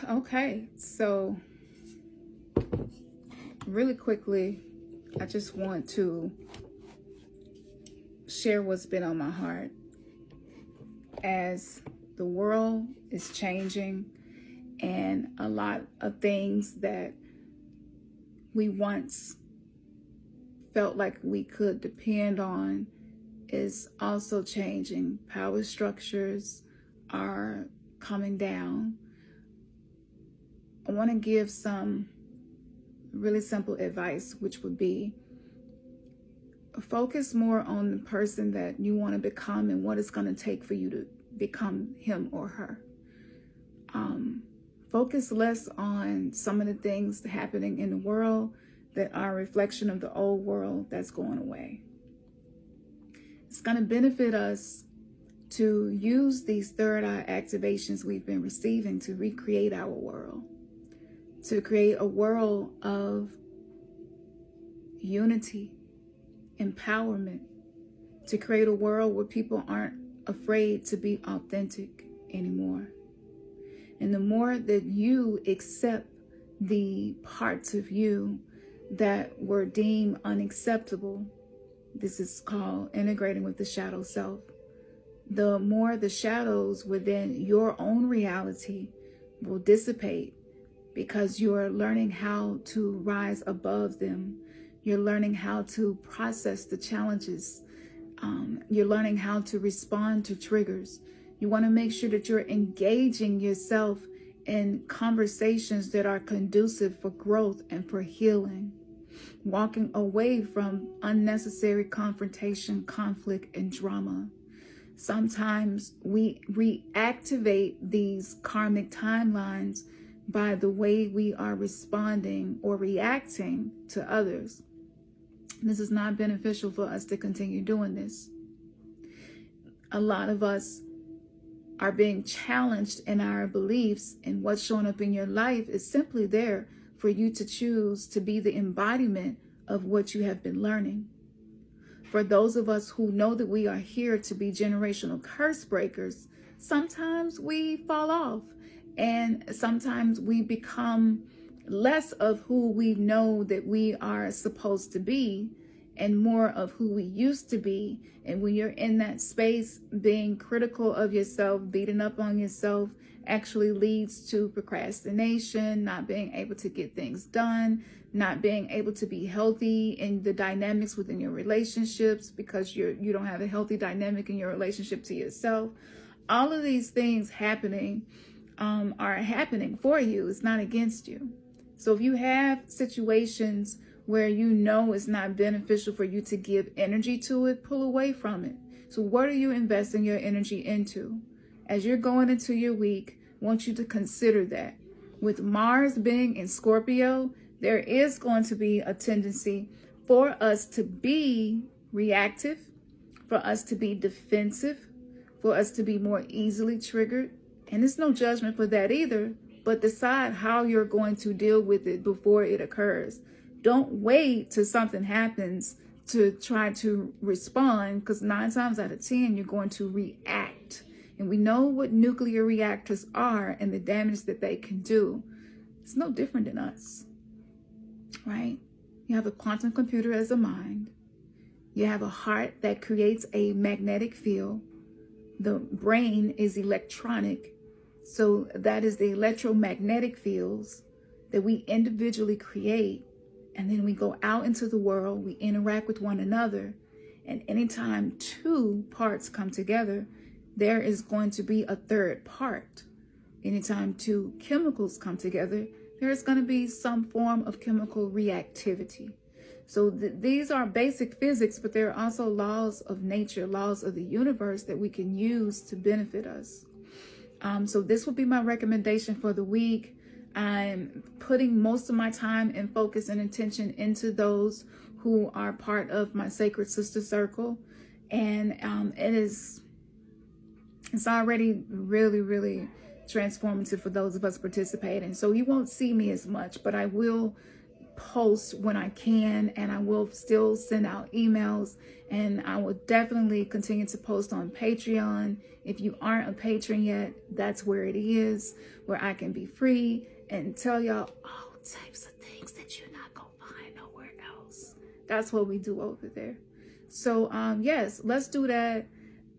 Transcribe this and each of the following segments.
Okay, so really quickly, I just want to share what's been on my heart as the world is changing and a lot of things that we once felt like we could depend on is also changing. Power structures are coming down. I want to give some really simple advice, which would be focus more on the person that you want to become and what it's going to take for you to become him or her. Focus less on some of the things happening in the world that are a reflection of the old world that's going away. It's going to benefit us to use these third eye activations we've been receiving to recreate our world, to create a world of unity, empowerment, to create a world where people aren't afraid to be authentic anymore. And the more that you accept the parts of you that were deemed unacceptable, this is called integrating with the shadow self, the more the shadows within your own reality will dissipate, because you are learning how to rise above them. You're learning how to process the challenges. You're learning how to respond to triggers. You want to make sure that you're engaging yourself in conversations that are conducive for growth and for healing. Walking away from unnecessary confrontation, conflict, and drama. Sometimes we reactivate these karmic timelines by the way we are responding or reacting to others. This is not beneficial for us to continue doing this. A lot of us are being challenged in our beliefs, and what's showing up in your life is simply there for you to choose to be the embodiment of what you have been learning. For those of us who know that we are here to be generational curse breakers, sometimes we fall off, and sometimes we become less of who we know that we are supposed to be and more of who we used to be. And when you're in that space, being critical of yourself, beating up on yourself, actually leads to procrastination, not being able to get things done, not being able to be healthy in the dynamics within your relationships because you don't have a healthy dynamic in your relationship to yourself. All of these things happening are happening for you. It's not against you. So if you have situations where you know it's not beneficial for you to give energy to it, pull away from it. So what are you investing your energy into? As you're going into your week, I want you to consider that. With Mars being in Scorpio, there is going to be a tendency for us to be reactive, for us to be defensive, for us to be more easily triggered. And there's no judgment for that either, but decide how you're going to deal with it before it occurs. Don't wait till something happens to try to respond, because 9 times out of 10, you're going to react. And we know what nuclear reactors are and the damage that they can do. It's no different than us, right? You have a quantum computer as a mind. You have a heart that creates a magnetic field. The brain is electronic. So that is the electromagnetic fields that we individually create. And then we go out into the world, we interact with one another. And anytime 2 parts come together, there is going to be a third part. Anytime 2 chemicals come together, there is going to be some form of chemical reactivity. So these are basic physics, but there are also laws of nature, laws of the universe that we can use to benefit us. So this will be my recommendation for the week. I'm putting most of my time and focus and attention into those who are part of my Sacred Sister Circle. And it's already really, really transformative for those of us participating. So you won't see me as much, but I will post when I can, and I will still send out emails, and I will definitely continue to post on Patreon. If you aren't a patron yet, that's where it is, where I can be free and tell y'all all types of things that you're not gonna find nowhere else. That's what we do over there. So yes, let's do that.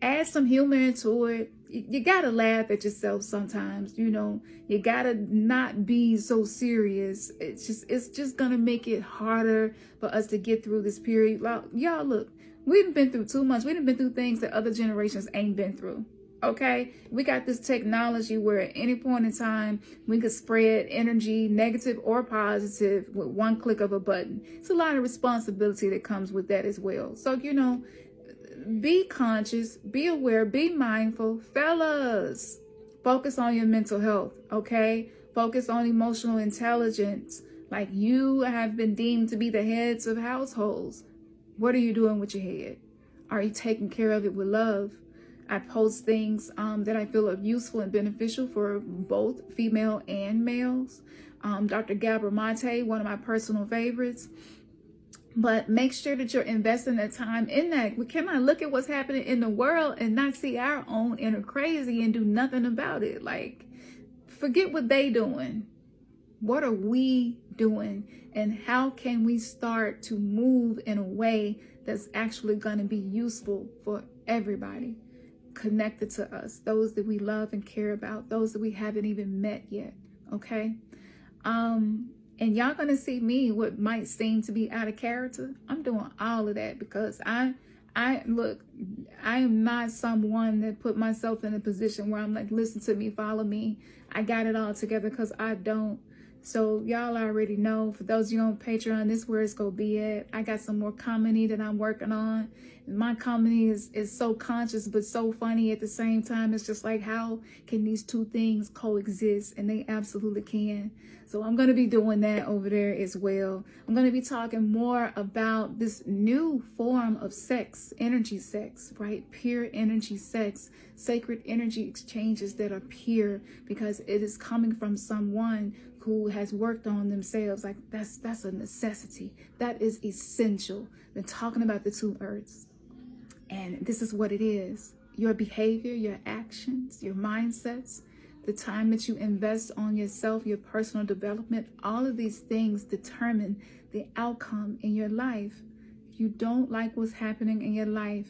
Add some humor into it. You gotta laugh at yourself sometimes, you know. You gotta not be so serious. It's just gonna make it harder for us to get through this period. Y'all, look, we've been through too much. We've been through things that other generations ain't been through. Okay, we got this technology where at any point in time we could spread energy, negative or positive, with one click of a button. It's a lot of responsibility that comes with that as well. So, you know, be conscious, be aware, be mindful. Fellas, focus on your mental health, okay? Focus on emotional intelligence. Like, you have been deemed to be the heads of households. What are you doing with your head? Are you taking care of it with love? I post things that I feel are useful and beneficial for both female and males. Dr. Gabor Mate, one of my personal favorites. But make sure that you're investing that time in that. We cannot look at what's happening in the world and not see our own inner crazy and do nothing about it. Like, forget what they doing. What are we doing? And how can we start to move in a way that's actually going to be useful for everybody connected to us, those that we love and care about, those that we haven't even met yet, okay? And y'all gonna see me what might seem to be out of character. I'm doing all of that because I look, I am not someone that put myself in a position where I'm like, listen to me, follow me. I got it all together, because I don't. So y'all already know. For those of you on Patreon, this is where it's gonna be at. I got some more comedy that I'm working on. My comedy is so conscious but so funny at the same time. It's just like, how can these two things coexist? And they absolutely can. So I'm gonna be doing that over there as well. I'm gonna be talking more about this new form of sex, energy sex, right? Pure energy sex, sacred energy exchanges that are pure, because it is coming from someone who has worked on themselves. Like, that's a necessity. That is essential. They're talking about the two earths. And this is what it is. Your behavior, your actions, your mindsets, the time that you invest on yourself, your personal development, all of these things determine the outcome in your life. If you don't like what's happening in your life,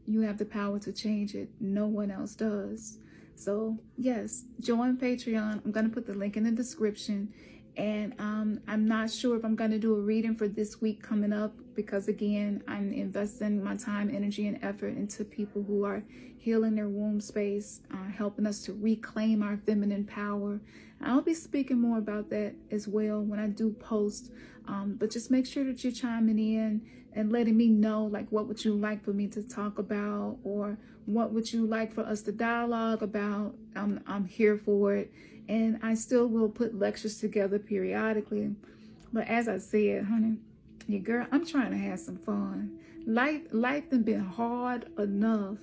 you have the power to change it. No one else does. So yes, join Patreon. I'm going to put the link in the description. And I'm not sure if I'm going to do a reading for this week coming up, because again, I'm investing my time, energy, and effort into people who are healing their womb space, helping us to reclaim our feminine power. I'll be speaking more about that as well when I do post. But just make sure that you're chiming in and letting me know, like, what would you like for me to talk about, or what would you like for us to dialogue about? I'm here for it. And I still will put lectures together periodically. But as I said, honey, your girl, I'm trying to have some fun. Life done been hard enough.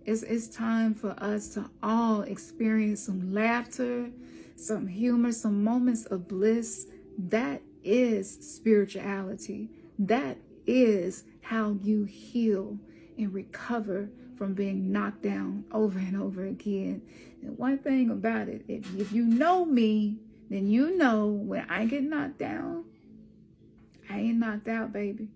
It's time for us to all experience some laughter, some humor, some moments of bliss. That is spirituality. That is how you heal and recover from being knocked down over and over again. And one thing about it, if you know me, then you know when I get knocked down, I ain't knocked out, baby.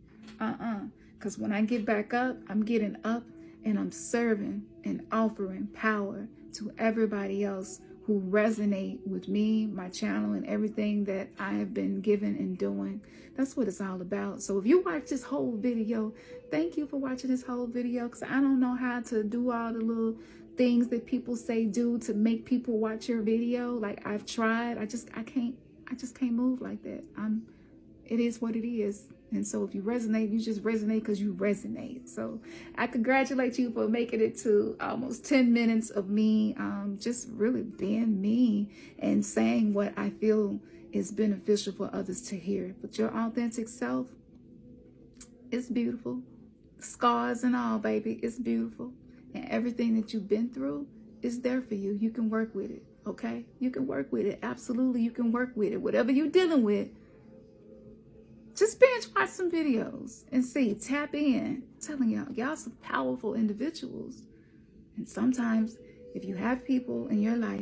Because when I get back up, I'm getting up and I'm serving and offering power to everybody else who resonate with me, my channel, and everything that I have been given and doing. That's what it's all about. So if you watch this whole video, thank you for watching this whole video, because I don't know how to do all the little things that people say do to make people watch your video. Like, I've tried. I just can't move like that. It is what it is. And so if you resonate, you just resonate because you resonate. So I congratulate you for making it to almost 10 minutes of me just really being me and saying what I feel is beneficial for others to hear. But your authentic self, it's beautiful. Scars and all, baby, it's beautiful. And everything that you've been through is there for you. You can work with it, okay? You can work with it. Absolutely, you can work with it. Whatever you're dealing with, Just binge watch some videos and see, tap in. I'm telling y'all some powerful individuals. And sometimes if you have people in your life